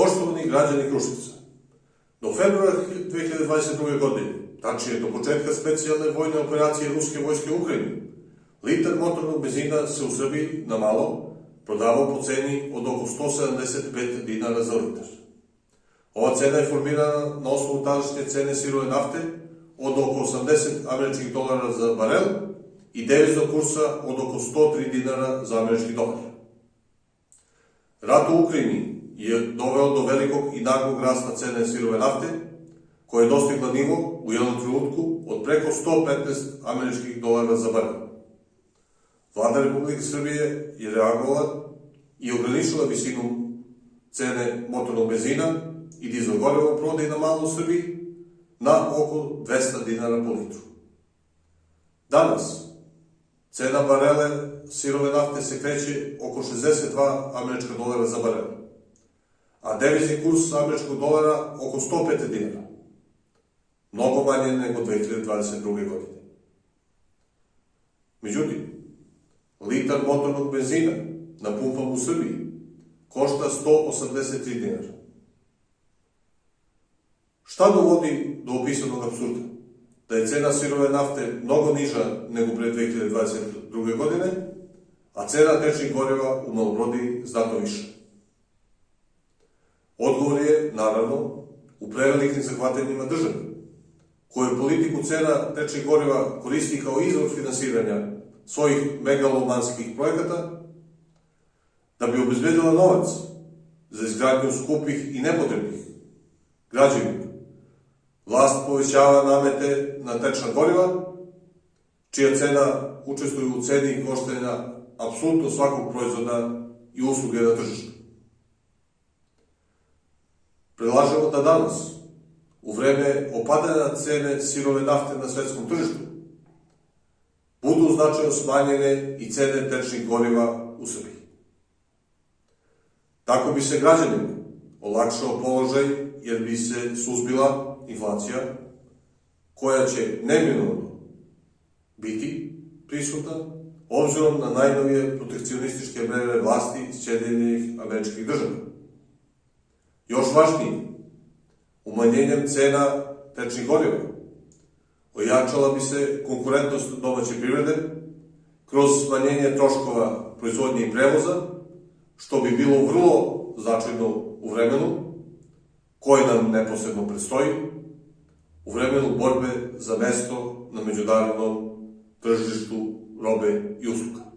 Poštovani građani Kruševca, do februara 2022. godine, tačnije do početka specijalne vojne operacije Ruske vojske u Ukrajini, litar motornog benzina se u Srbiji na malo prodavao po ceni od oko 175 dinara za litar. Ova cena je formirana na osnovu tadašnje cene sirove nafte od oko 80 američkih dolara za barel i deviznog kursa od oko 103 dinara za američki dolar. Rat u Ukrajini je doveo do velikog i naglog rasta cene sirove nafte, koja je dostigla nivo u jednom trenutku od preko 115 američkih dolara za barel. Vlada Republike Srbije je reagovala i ograničila visinu cene motornog benzina i dizel goriva u prodaji na malo u Srbiji na oko 200 dinara po litru. Danas cena barele sirove nafte se kreće oko 62 američka dolara za barel, a devizni kurs američkog dolara oko 105 dinara, mnogo manje nego 2022. godine. Međutim, litar motornog benzina na pumpama u Srbiji košta 183 dinara. Šta dovodi do opisanog apsurda? Da je cena sirove nafte mnogo niža nego pre 2022. godine, a cena tečnih goriva u maloprodaju znatno više. Odgovor je, naravno, u prevelikim zahvatanjima države, koje politiku cena tečnih goriva koristi kao izvor finansiranja svojih megalomanskih projekata, da bi obezbedila novac za izgradnju skupih i nepotrebnih građevina. Vlast povećava namete na tečna goriva, čija cena učestvuje u ceni koštanja apsolutno svakog proizvoda i usluge na tržištu. Predlažemo da danas, u vreme opadanja cene sirove nafte na svetskom tržištu, budu značajno smanjene i cene tečnih goriva u Srbiji. Tako bi se građanima olakšao položaj, jer bi se suzbila inflacija, koja će neminovno biti prisutna, obzirom na najnovije protekcionističke mere vlasti Sjedinjenih Američkih Država. Još važnije, umanjenjem cena tečnih goriva ojačala bi se konkurentnost domaće privrede kroz smanjenje troškova proizvodnje i prevoza, što bi bilo vrlo značajno u vremenu koje nam neposredno predstoji, u vremenu borbe za mesto na međunarodnom tržištu robe i usluga.